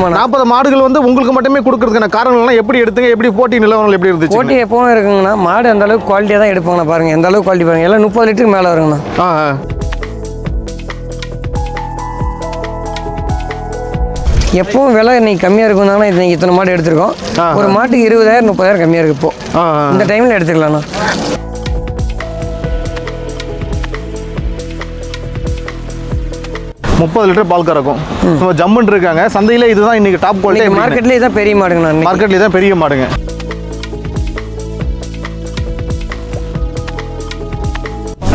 40 மாடுகள் வந்து உங்களுக்கு மட்டுமே கொடுக்கறதுக்கான காரணங்கள்லாம் எப்படி எடுத்துங்க, எப்படி போட்டி நிலவரங்கள் எப்படி இருந்துச்சு? போட்டி எப்பவும் இருக்குங்கண்ணா, மாடு அந்த அளவுக்கு குவாலிட்டியாக தான் எடுப்பாங்கண்ணா. பாருங்கள் எந்த அளவுக்கு குவாலிட்டி பாருங்கள், எல்லாம் 30 லிட்டருக்கு மேலே வருங்கண்ணா. எப்பவும் விலை இன்னைக்கு கம்மியாக இருக்கும் தானே, இன்னைக்கு இத்தனை மாடு எடுத்திருக்கோம். ஒரு மாட்டுக்கு 20,000 30,000 கம்மியாக இருக்குது இப்போ. இந்த டைமில் எடுத்துக்கலாம்ண்ணா. 30 லிட்டர் பால் கறக்கும். ஜம்முன்னு இருக்காங்க. சந்தையில் இதுதான் இன்னைக்கு டாப் குவாலிட்டி. மார்க்கெட்லேயே தான் பெரிய மாடுங்கண்ணா. மார்க்கெட்லேயே தான் பெரிய மாடுங்க.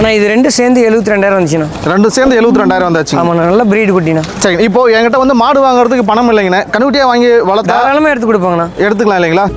ஆனால் இது ரெண்டும் சேர்ந்து 72,000 வந்துச்சுண்ணா. ரெண்டும் சேர்ந்து 72,000 வந்தாச்சு. ஆமாண்ணா, நல்ல ப்ரீடு குட்டிண்ணா. சரி, இப்போ என்கிட்ட வந்து மாடு வாங்குறதுக்கு பணம் இல்லைங்கண்ணா, கண்ணுக்குட்டியாக வாங்கி வளர்த்தா தாராளமாக எடுத்து கொடுப்பாங்கண்ணா. எடுத்துக்கலாம் இல்லைங்களா?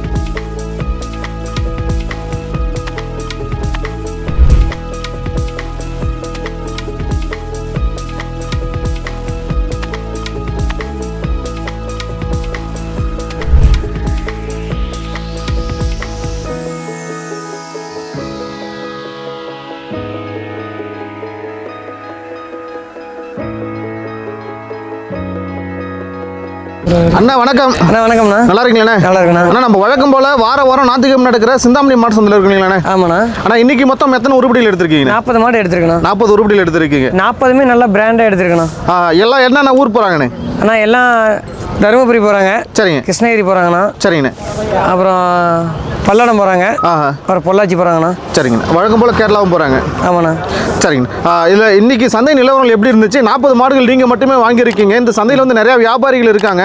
அண்ணா வணக்கம். அண்ணா வணக்கம்ண்ணா. நல்லா இருக்கீங்களா? நல்லா இருக்குண்ணா. அண்ணா நம்ம வழக்கம் போல வாரம் ஞாயிற்றுக்கிழமை நடக்கிற சிந்தாமணி மாட்டு சந்தையில் இருக்கீங்களா? ஆமாண்ணா. ஆனால் இன்னைக்கு மொத்தம் எத்தனை உருப்படிகள் எடுத்திருக்கீங்க? 40 மாடு எடுத்துருக்கேண்ணா. 40 உருப்படிகள் எடுத்திருக்கீங்க. 40மே நல்லா பிராண்டாக எடுத்துருக்கேண்ணா. எல்லாம் என்னென்ன ஊர் போகிறாங்கண்ணே? அண்ணா எல்லாம் தருமபுரி போகிறாங்க. சரிங்க. கிருஷ்ணகிரி போகிறாங்கண்ணா. சரிங்கண்ணே. அப்புறம் பல்லடம் போகிறாங்க. அப்புறம் பொள்ளாச்சி போகிறாங்கண்ணா. சரிங்கண்ணா. வழக்கம் போல் கேரளாவும் போகிறாங்க. ஆமாண்ணா. சரிங்கண்ணா. இதில் இன்னைக்கு சந்தை நிலவரங்கள் எப்படி இருந்துச்சு? 40 மாடுகள் நீங்கள் மட்டுமே வாங்கியிருக்கீங்க. இந்த சந்தையில் வந்து நிறையா வியாபாரிகள் இருக்காங்க.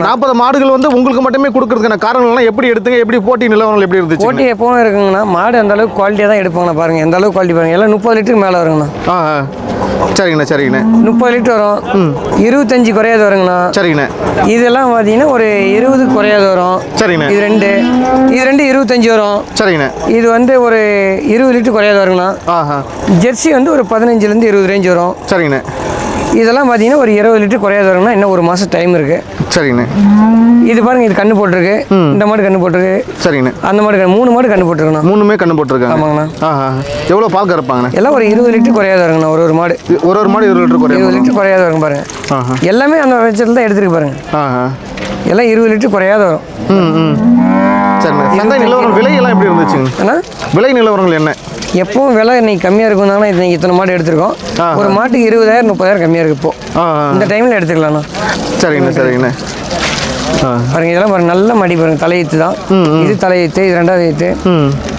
40 மாடுகள் வந்து உங்களுக்கு மட்டுமே கொடுக்கறதுக்கான காரணங்கள்லாம் எப்படி எடுத்துங்க, எப்படி போட்டி நிலவரங்கள் எப்படி இருந்துச்சு? போட்டி எப்பவும் இருக்குங்கண்ணா, மாடு அந்த அளவுக்கு குவாலிட்டியாக தான் எடுப்பாங்கண்ணா. பாருங்கள் எந்த அளவுக்கு குவாலிட்டி பாருங்கள், எல்லாம் 30 லிட்டருக்கு மேலே வருங்கண்ணா. சரிங்கண்ணா. சரிங்கண்ணா. 30 லிட்டர் வரும். 25 குறையாது வருங்கண்ணா. சரிங்கண்ணா. இதெல்லாம் பார்த்தீங்கன்னா ஒரு 20 குறையாது வரும். சரிங்கண்ணா. இது ரெண்டு 25 வரும். சரிங்கண்ணா. இது வந்து ஒரு 20 லிட்டர் குறையாது வருங்கண்ணா. ஜெர்சி வந்து ஒரு 15லேருந்து 20 ரேஞ்ச் வரும். சரிங்கண்ணா. இதெல்லாம் பார்த்தீங்கன்னா ஒரு 20 லிட்டர் குறையாது வருங்கண்ணா. இன்னும் ஒரு மாதம் டைம் இருக்குது. சரிங்கண்ணா. இது பாருங்கள், இது கண்ணு போட்டிருக்கு. இந்த மாடு கண்ணு போட்டிருக்கு. சரிங்கண்ணா. அந்த மாடு 3 மாடு கண்ணு போட்டிருக்குண்ணா. 3மே கண்ணு போட்டிருக்காங்க. ஆமாங்கண்ணா. எவ்வளோ பால் கறப்பாங்கண்ணா? எல்லாம் ஒரு 20 லிட்டர் குறையாது வருங்கண்ணா. ஒரு மாடு ஒரு மாடு 20 லிட்டர் குறையாது. 20 லிட்டர் குறையாது வருங்க பாருங்கள். எல்லாமே அந்த பட்சத்தில் தான் எடுத்துருக்கு பாருங்கள். எல்லாம் 20 லிட்டர் குறையாது வரும். சரிண்ணா. சந்தை நிலவரம் விலையெல்லாம் எப்படி இருந்துச்சுங்க? அண்ணா விலை நிலவரங்கள் என்ன? எப்பவும் விலை இன்னைக்கு கம்மியாக இருக்கும் தானே, இன்னைக்கு இத்தனை மாடு எடுத்திருக்கோம். ஒரு மாட்டுக்கு 20,000 30,000 கம்மியாக இருக்குது இப்போ. இந்த டைமில் எடுத்துக்கலாம்ண்ணா. சரிங்கண்ணா. சரிங்கண்ணா. பாருங்க, இதெல்லாம் பாருங்க, நல்ல மாடி பாருங்க. தலையீத்து தான் இது. தலையீத்து இது 2வது ஈத்து.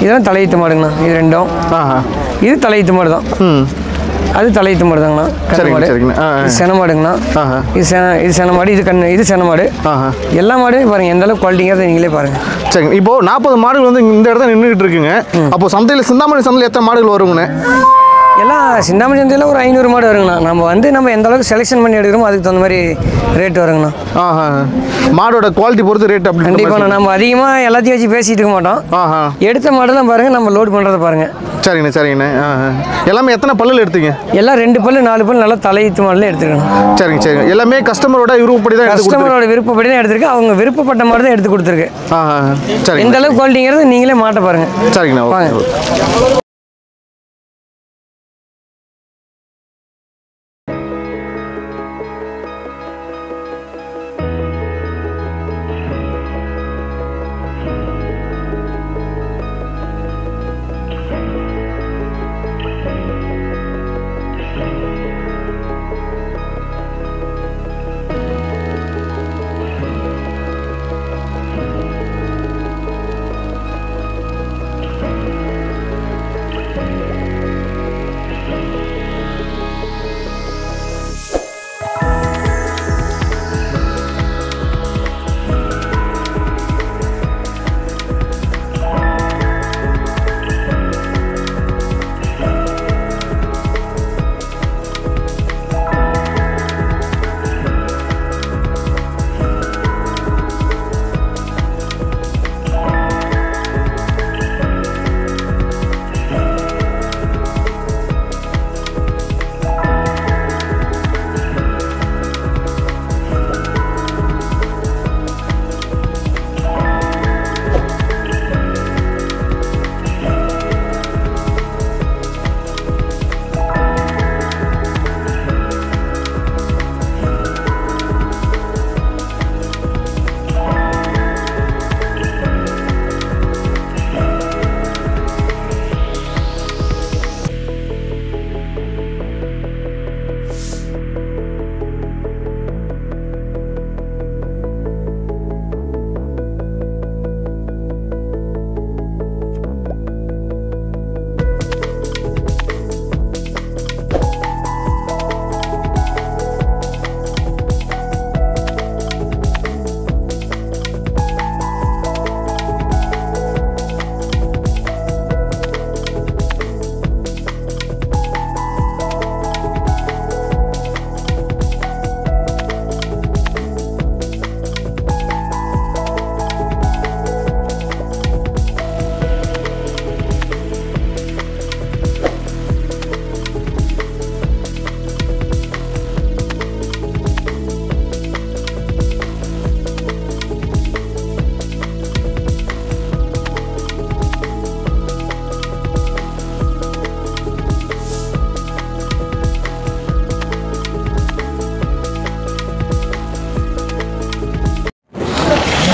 இதெல்லாம் தலையீத்து மாடுங்கண்ணா. இது ரெண்டும். இது தலையீத்து மாடு தான். அது தலையீத்து மாடு தாங்கண்ணா. இது சென மாடுங்கண்ணா. இது சென மாடு. இது கண்ணு. இது சென மாடு. எல்லா மாடுமே பாருங்க எந்த அளவுக்கு குவாலிட்டிங்கிறத நீங்களே பாருங்க. சரிங்க. இப்போ 40 மாடுகள் வந்து இந்த இடத்துல நின்றுட்டு இருக்குங்க. அப்போ சந்தையில் சிந்தாமணி சந்தையில் எத்தனை மாடுகள் வருங்கண்ணே? எல்லாம் சிந்தாமணி சந்தையில் ஒரு 500 மாடு வருங்கண்ணா. நம்ம எந்த அளவுக்கு செலெக்ஷன் பண்ணி எடுக்கிறோமோ அதுக்கு தகுந்த மாதிரி ரேட் வருங்கண்ணா. மாடோட குவாலிட்டி பொறுத்து ரேட் அப்படி கண்டிப்பாக. நம்ம அதிகமாக எல்லாத்தையும் வச்சு பேசிட்டு இருக்க மாட்டோம். எடுத்த மாடு தான் பாருங்கள், நம்ம லோட் பண்ணுறதை பாருங்கள். சரிங்கண்ணா. சரிங்கண்ணா. எல்லாமே எத்தனை பல்லில் எடுத்தீங்க? எல்லாம் 2 பல்லு 4 பல்லு நல்லா தலையீத்து மாடலே எடுத்துக்கணும். சரிங்க. சரிங்க. எல்லாமே கஸ்டமரோட விருப்பப்படி தான் கஸ்டமரோட விருப்பப்படி தான் எடுத்துருக்கு. அவங்க விருப்பப்பட்ட மாதிரி தான் எடுத்து கொடுத்துருக்கு. சரி. எந்த அளவுக்கு குவாலிட்டிங்கிறது நீங்களே மாட்ட பாருங்கள். சரிங்கண்ணா. வாங்க.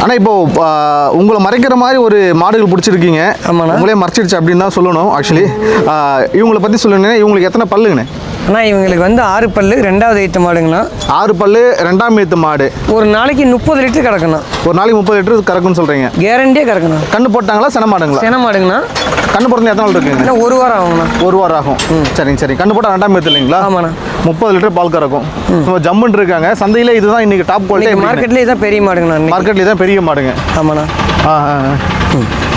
ஆனால் இப்போ உங்களை மறைக்கிற மாதிரி ஒரு மாடுகள் பிடிச்சிருக்கீங்க. ஆமாண்ணா. உங்களே மறைச்சிடுச்சு அப்படின்னு தான் சொல்லணும். ஆக்சுவலி இவங்களை பற்றி சொல்லுங்க. இவங்களுக்கு எத்தனை பல்லுங்கண்ணே? ஆனால் இவங்களுக்கு வந்து 6 பல்லு, 2வது ஈத்து மாடுங்கண்ணா. 6 பல்லு 2ஆம் ஈத்து மாடு. ஒரு நாளைக்கு 30 லிட்டர் கறக்குண்ணா. ஒரு நாளைக்கு 30 லிட்டர் கறக்குன்னு சொல்கிறீங்க? கேரண்டியே கறக்குண்ணா. கண்ணு போட்டாங்களா சென மாடுங்களா? சென மாடுங்கண்ணா. கண்ணு போடுறது எத்தனை நாள் இருக்குங்க? இன்னும் 1 வாரம் ஆகுங்கண்ணா. 1 வாரம் ஆகும். சரிங்க. கண்ணு போட்டால் 2ஆம் ஈத்து இல்லைங்களா? ஆமாண்ணா. 30 லிட்டர் பால் கறக்கும். ஜம்முன்னு இருக்காங்க. சந்தையில் இதுதான் இன்னைக்கு டாப் குவாலிட்டி. மார்க்கெட்லேயே இதான் பெரிய மாடுங்கண்ணா. மார்க்கெட்லேயே தான் பெரிய மாடுங்க. ஆமாண்ணா.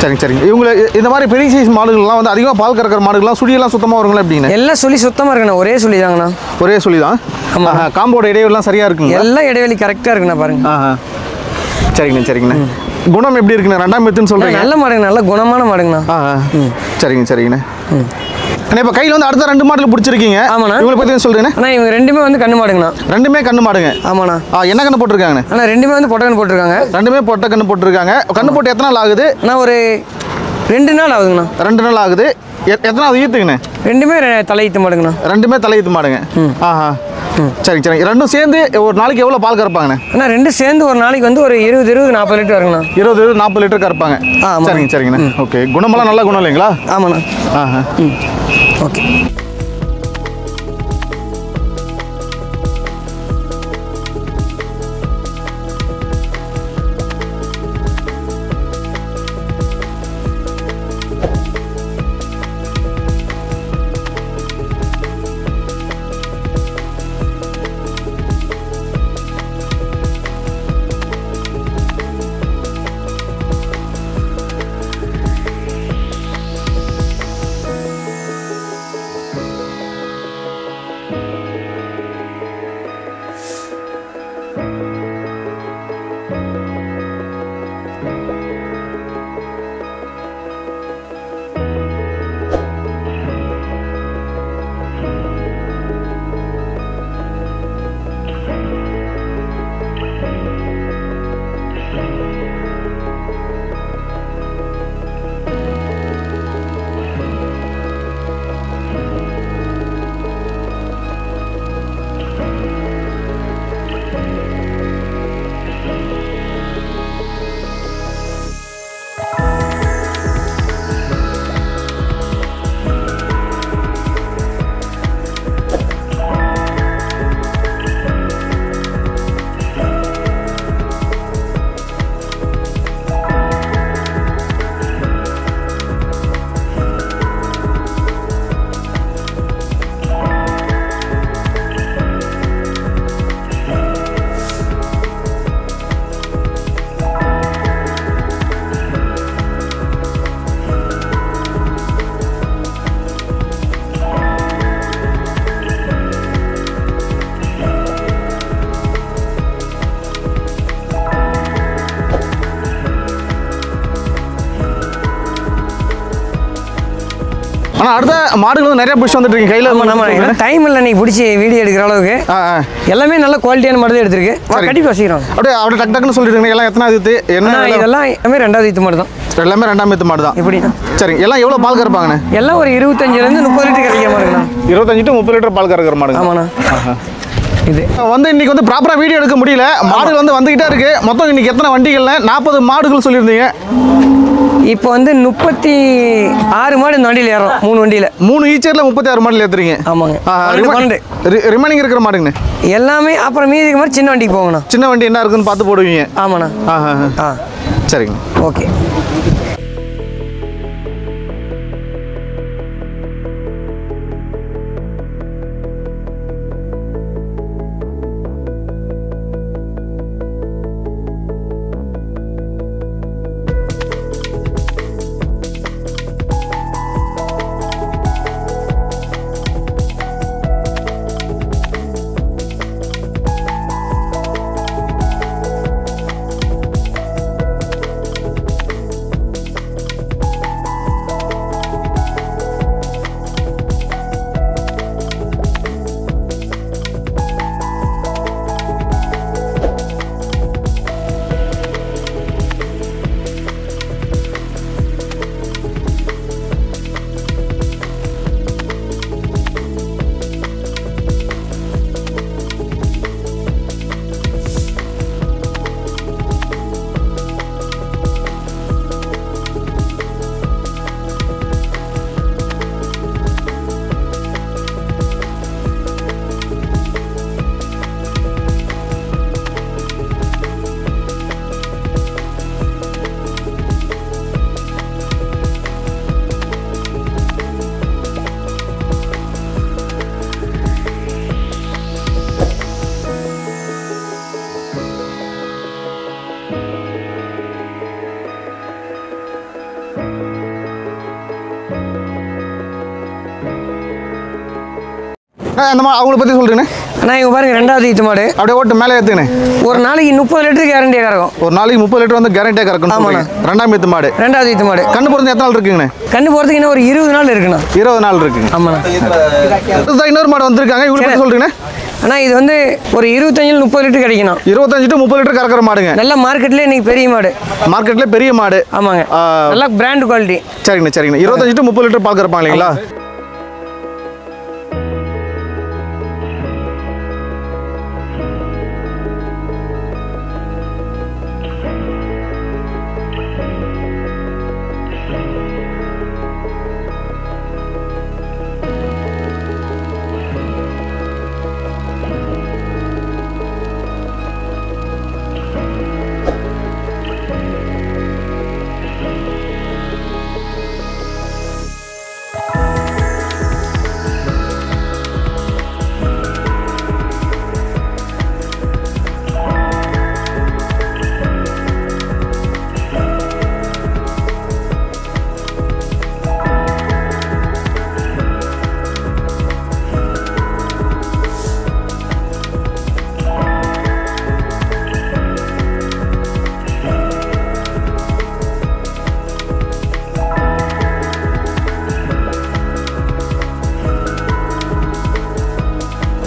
சரிங்க. இவங்க இந்த மாதிரி பெரிய சைஸ் மாடுகள்லாம் வந்து அதிகமாக பால் கறக்கிற மாடுகள்லாம் சுழியெல்லாம் சுத்தமாக வருங்களா எப்படின்னு? எல்லாம் சுழி சுத்தமாக இருக்குண்ணா. ஒரே சுழி தாங்கண்ணா. ஒரே சுழி தான். காம்போட இடைவெளிலாம் சரியாக இருக்குங்க? எல்லாம் இடைவெளி கரெக்டாக இருக்குண்ணா. பாருங்க. சரிங்கண்ணா. குணம் எப்படி இருக்குண்ணா? 2ஆம் ஈத்துன்னு சொல்கிறீங்க? நல்ல மாடுங்க, நல்ல குணமான மாடுங்கண்ணா. சரிங்கண்ணா. இப்போ கையில் வந்து அடுத்த 2 மாடுகள் பிடிச்சிருக்கீங்க. ஆமாண்ணா. இவங்களை பற்றி சொல்கிறேன். ஆனால் இவங்க 2மே வந்து கண்ணு மாடுங்கண்ணா. 2மே கண்ணு மாடுங்க. ஆமாண்ணா. என்ன கண்ணு போட்டிருக்காங்கண்ணே? ஆனால் 2மே வந்து பொட்டை கண்ணு போட்டிருக்காங்க. 2மே பொட்டை கண்ணு போட்டிருக்காங்க. கண்ணு போட்டு எத்தனை நாள் ஆகுது? ஆனால் ஒரு 2 நாள் ஆகுதுங்கண்ணா. 2 நாள் ஆகுது. எத்தனாவது ஈத்துங்கண்ணே? 2மே தலையீத்து மாடுங்கண்ணா. 2மே தலையீத்து மாடுங்க. சரிங்க. ரெண்டும் சேர்ந்து ஒரு நாளைக்கு எவ்வளோ பால் கறப்பாங்கண்ணே? ஆனால் 2 சேர்ந்து ஒரு நாளைக்கு வந்து ஒரு 20-40 லிட்டர் வருங்கண்ணா. 20-40 லிட்டர் கறப்பாங்க. சரிங்கண்ணா. ஓகே. குணமெல்லாம் நல்ல குணம் இல்லைங்களா? ஆமாண்ணா. ஓகே. ஆனால் அடுத்த மாடுகள் வந்து நிறைய புஷ் வந்துட்டு இருக்கு கையில். நம்ம டைம் இல்லை நீங்கள் பிடிச்சி வீடியோ எடுக்கிற அளவுக்கு. எல்லாமே நல்ல குவாலிட்டியான மாடு தான் எடுத்துருக்கு. கண்டிப்பாக வசிக்கிறோம். அப்படியே டக்கு டக்குன்னு சொல்லிடுங்க. எல்லாம் எத்தனை இது என்ன? இதெல்லாம் எல்லாமே 2வது ஈத்து மாடு தான். எல்லாமே 2ஆம் ஈத்து மாடு தான். எப்படி? சரி. எல்லாம் எவ்வளோ பால் கறப்பாங்கண்ணே? எல்லாம் ஒரு 25-30 லிட்டர் கறக்கிற மாடுங்கண்ணா. 25-30 லிட்டர் பால் கறக்கிற மாடுங்க. ஆமாண்ணா. இது வந்து இன்னைக்கு வந்து ப்ராப்பராக வீடியோ எடுக்க முடியல. மாடுகள் வந்து வந்துகிட்டே இருக்கு. மொத்தம் இன்னைக்கு எத்தனை வண்டிகள்ல? 40 மாடுகள் சொல்லியிருந்தீங்க. இப்போ வந்து 36 மாடு இந்த வண்டியில் ஏறோம். 3 வண்டியில் 3 ஈச்சரில் 36 மாடுகள் ஏற்றுறீங்க. ஆமாங்க. ரிமைனிங் இருக்கிற மாடுங்கண்ணே எல்லாமே அப்புறம் மீதிக்கு மாதிரி சின்ன வண்டிக்கு போங்கண்ணா. சின்ன வண்டி என்ன இருக்குன்னு பார்த்து போடுவீங்க. ஆமாண்ணா. சரிங்க. ஓகே. அந்த அவங்கள பற்றி சொல்கிறேண்ணே. ஆனால் இவங்க பாருங்க ரெண்டாவது ஈத்து மாடு. அப்படியே ஓட்டு மேலே ஏற்றுங்கண்ணே. ஒரு நாளைக்கு 30 லிட்டர் கேரண்டியாக கறக்கும். ஒரு நாளைக்கு 30 லிட்டர் வந்து கேரண்டியாக கறக்கணும். ஆமாண்ணா. ரெண்டாம் ஈத்து மாடு. ரெண்டாவது ஈத்து மாடு. கண்ணு போகிறது எத்தனை நாள் இருக்குங்கண்ணே? கண்ணு போகிறதுக்கு இன்னும் ஒரு 20 நாள் இருக்குண்ணா. 20 நாள் இருக்குங்க. ஆமாண்ணா. இன்னொரு மாடு வந்திருக்காங்க, இவங்களை பற்றி சொல்கிறேண்ணே. ஆனால் இது வந்து ஒரு 25-30 லிட்டர் கிடைக்கணும். 25 to 30 லிட்டர் கறக்கிற மாடுங்க. நல்ல மார்க்கெட்லேயே இன்னைக்கு பெரிய மாடு. மார்க்கெட்லேயே பெரிய மாடு. ஆமாங்க. நல்லா பிராண்ட் குவாலிட்டி. சரிங்கண்ணா சரிங்கண்ணா. 25 to 30 லிட்டர் பால் கறப்பாங்க இல்லைங்களா?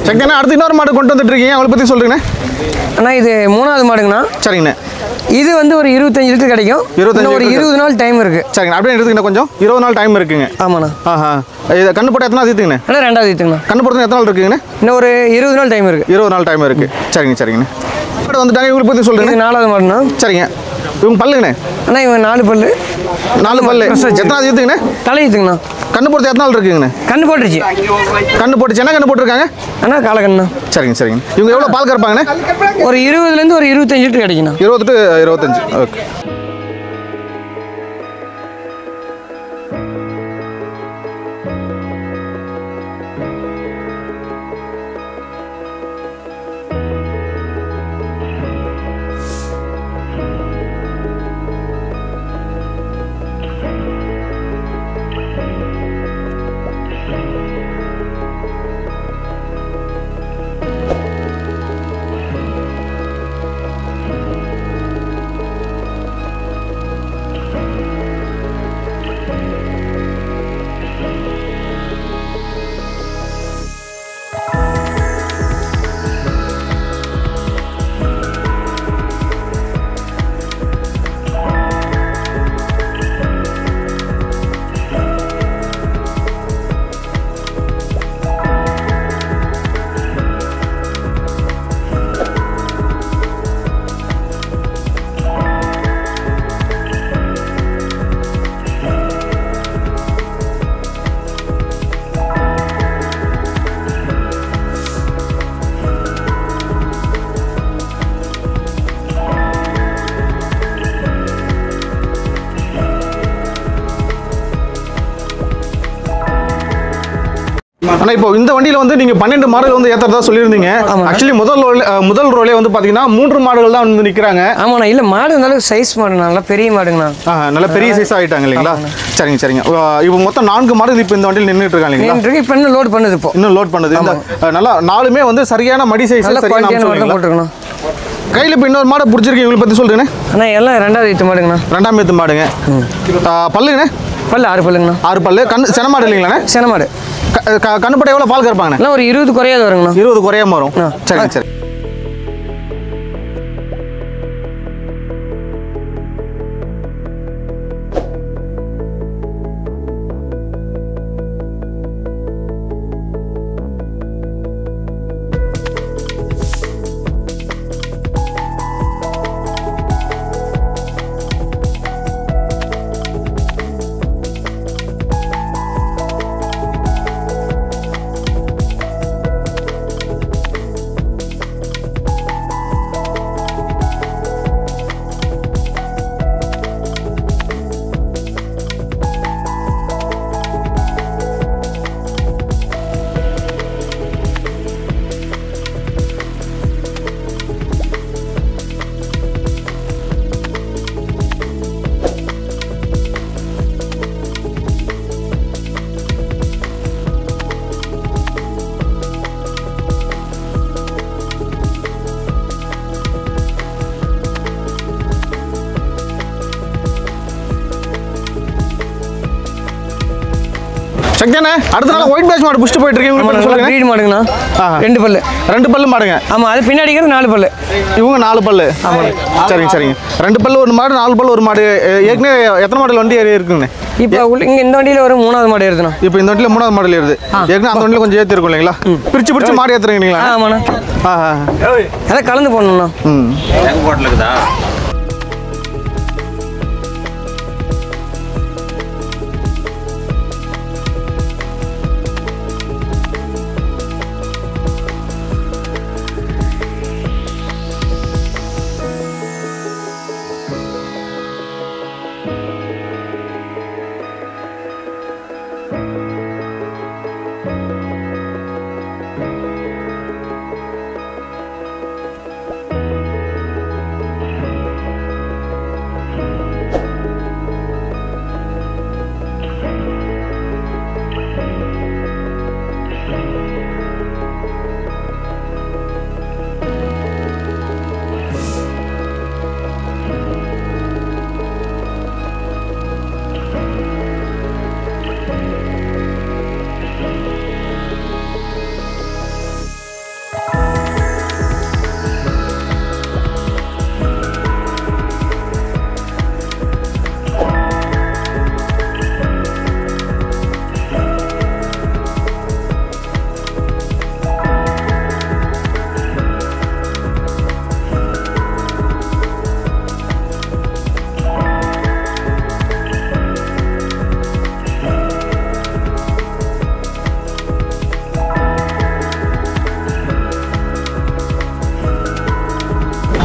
செகண்ட் அடுத்து இன்னொரு மாடு கொண்டு வந்துட்டு இருக்கீங்க, அவளை பற்றி சொல்லுங்கண்ணே. அண்ணா இது 3வது மாடுங்கண்ணா. சரிங்கண்ணே. இது வந்து ஒரு 25 லிட்டர் கிடைக்கும். 25 ஒரு 20 நாள் டைம் இருக்கு. சரிங்க, அப்படியே எடுத்துக்கிட்ட கொஞ்சம் 20 நாள் டைம் இருக்குங்க. ஆமாண்ணா. இதை கண்ணு போட்டு எத்தனை நாள் ஈத்துங்கண்ணே? அண்ணா ரெண்டாவது ஈத்துங்கண்ணா. கண்ணு போடுறது எத்தனை நாள் இருக்குங்கண்ணே? இன்னும் ஒரு 20 நாள் டைம் இருக்கு. 20 நாள் டைம் இருக்கு. சரிங்க சரிங்கண்ணே. மாடு வந்துட்டாங்க, இவங்களை பற்றி சொல்லுங்க. 4வது மாடுண்ணா. சரிங்க. இவங்க பல்லுங்கண்ணே? அண்ணா இவங்க 4 பல்லு. 4 பல்லு. எத்தனாவது ஈத்துங்கண்ணே? தலை ஈத்துங்கண்ணா. கண்ணு போடுறது எத்தனை நாள் இருக்குங்கண்ணே? கண்ணு போட்டுருச்சு. கண்ணு போட்டுச்சு. என்ன கண்ணு போட்டுருக்காங்க? அண்ணா காலக்கண்ணா. சரிங்க சரிங்க. இவங்க எவ்வளோ பால் கறப்பாங்கண்ணே? ஒரு 20லேருந்து ஒரு 25 லிட்டர் கிடைக்குண்ணா. 20 to 25. ஓகே. ஆனால் இப்போ இந்த வண்டியில் வந்து நீங்கள் 12 மாடுகள் வந்து ஏற்றுறதா சொல்லியிருந்தீங்க. ஆக்சுவலி முதல் ரோலே வந்து பார்த்தீங்கன்னா 3 மாடுகள் தான் வந்து நிற்கிறாங்க. ஆமாண்ணா. இல்லை மாடு இருந்தாலும் சைஸ் மாடு நல்லா பெரிய மாடுங்கண்ணா. நல்லா பெரிய சைஸ் ஆகிட்டாங்க இல்லைங்களா? சரிங்க சரிங்க. இப்போ மொத்தம் 4 மாடுகள் இப்போ இந்த வண்டியில் நின்றுட்டு இருக்காங்க இல்லைங்களா? இப்போ இன்னும் லோட் பண்ணுது. இப்போ இன்னும் லோட் பண்ணுது. இந்த நல்லா 4மே வந்து சரியான மடி சைஸ் போட்டுருக்கணும். கையில் இப்போ இன்னொரு மாடை பிடிச்சிருக்கீங்க, இவங்களை பற்றி சொல்லுங்கண்ணே. அண்ணா எல்லாம் ரெண்டாவது ஈத்து மாடுங்கண்ணா. ரெண்டாம் ஈத்து மாடுங்க. பல்லுங்கண்ணே? பல்லு 6 பல்லுங்கண்ணா. 6 பல்லு. கண்ணு சென மாடு இல்லைங்களாண்ணே? சென மாடு. கண்ணுப்பட்டை எவ்வளோ பால் கறப்பாங்கண்ணே? ஒரு 20 குறையாது வருங்கண்ணா. 20 குறையாம வரும். சரிங்க சரி. சக்தியானே அடுத்த நாள் ஒயிட் பேட்ச் மாடு புடிச்சிட்டு போயிட்டு இருக்கீங்க சொல்லுங்க. ப்ரீட் மாடுங்கண்ணா. 2 பல்லு. 2 பல்லு மாடுங்க. ஆமா அது பின்னாடி 4 பல்லு. இவங்க 4 பல்லு. ஆமா சரிங்க சரிங்க. 2 பல்லு ஒரு மாடு 4 பல்லு ஒரு மாடு. ஏற்கனவே எத்தனை மாடல் வண்டி இருக்குங்க? இப்போ இங்க இந்த வண்டியில ஒரு 3வது மாடு ஏறுதுண்ணா. இப்போ இந்த வண்டியில 3வது மாடல் ஏறுது. ஏற்கனவே அந்த வண்டியில கொஞ்சம் ஏத்தி இருக்கும் இல்லைங்களா? பிரிச்சு மாடு ஏத்துறீங்களா? ஆமாண்ணா. அதான் கலந்து போடணும்ண்ணா. எங்க போட்டல இருக்குதா?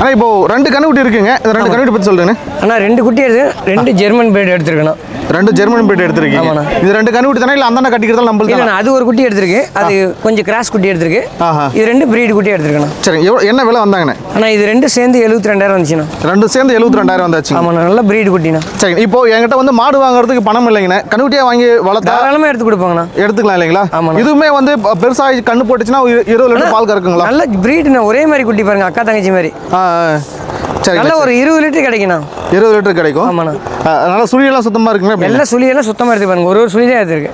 ஆனால் இப்போ 2 கன்னுக்குட்டி இருக்குங்க. இந்த 2 கன்னுக்குட்டி பற்றி சொல்லுங்க. அண்ணா 2 குட்டி எடுத்து 2 ஜெர்மன் பிரீட் எடுத்துருக்கணும். 2 ஜெர்மன் பிரீட் எடுத்துருக்கீங்க. இது 2 கன்னுக்குட்டி தானே இல்லை அந்த கட்டிக்கிறதால நம்மளுக்கு? இல்லை அது ஒரு குட்டி எடுத்துருக்கு. அது கொஞ்சம் கிராஸ் குட்டி எடுத்துருக்கு. இது 2 பிரீட் குட்டி எடுத்துருக்கணும். சரி என்ன விலை வந்தாங்கண்ணே? அண்ணா இது 2 சேர்ந்து 72,000 வந்துச்சுண்ணா. 2 சேர்ந்து 72,000 வந்தாச்சு. ஆமாண்ணா நல்ல பிரீட் குட்டிண்ணா. சரி இப்போ என்கிட்ட வந்து மாடு வாங்குறதுக்கு பணம் இல்லைங்கண்ணே. கன்னுக்குட்டியாக வாங்கி வளர்த்தா தாராளமாக எடுத்து கொடுப்பாங்கண்ணா. எடுத்துக்கலாம் இல்லைங்களா? ஆமாம். இதுவுமே வந்து பெருசாக கண்ணு போட்டுச்சுன்னா 20 லிட்டர் பால் கறக்குங்களா? நல்ல பிரீட்ண்ணா. ஒரே மாதிரி குட்டி பாருங்க, அக்கா தங்கச்சி மாதிரி. சரி நல்ல ஒரு 20 லிட்டர் கிடைக்குண்ணா. 20 லிட்டர் கிடைக்கும். ஆமாண்ணா. அதனால சுழியெல்லாம் சுத்தமாக இருக்குங்களா? எல்லா சுழியெல்லாம் சுத்தமாக எடுத்து பாருங்க. ஒரு சுழி தான் எடுத்துருக்கு.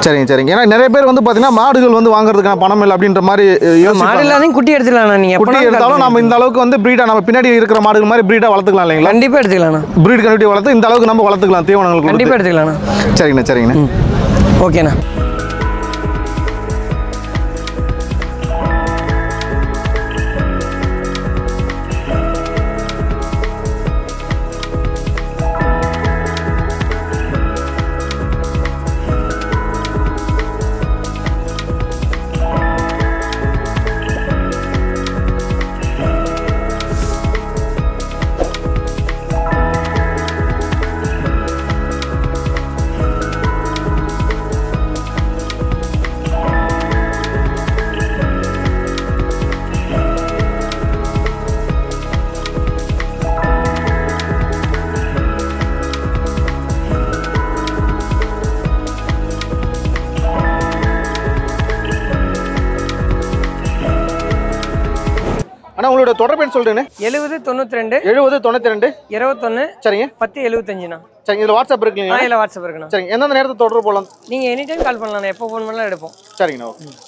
சரிங்க. ஏன்னா நிறைய பேர் வந்து பார்த்தீங்கன்னா மாடுகள் வந்து வாங்குறதுக்கான பணம் இல்லை அப்படின்ற மாதிரி மாடு இல்லாதையும் குட்டி எடுத்துக்கலாம். நீங்கள் குட்டி எடுத்தாலும் நம்ம இந்த அளவுக்கு வந்து பிரீடாக நம்ம பின்னாடி இருக்கிற மாடுகள் மாதிரி பிரீடாக வளர்த்துக்கலாம் இல்லைங்களா? கண்டிப்பாக எடுத்துக்கலாம். பிரீட் கன்னுட்டி வளர்த்து இந்த அளவுக்கு நம்ம வளர்த்துக்கலாம் தீவனங்களுக்கு. கண்டிப்பாக எடுத்துக்கலாம். சரிங்கண்ணா. ஓகேண்ணா. அண்ணா உங்களோட தொடர்பு என்ன சொல்றேன்னு? 70 92 70 92 21 சரிங்க 10 75ண்ணா. சரி இதுல வாட்ஸ்அப் இருக்குங்களா? இல்லை வாட்ஸ்அப் இருக்குண்ணா. சரிங்க எந்தெந்த நேரத்தை தொடர்பு போகலாம்? நீங்கள் எனி டைம் கால் பண்ணலாம். எப்போ ஃபோன் பண்ணலாம் எடுப்போம். சரிங்கண்ணா.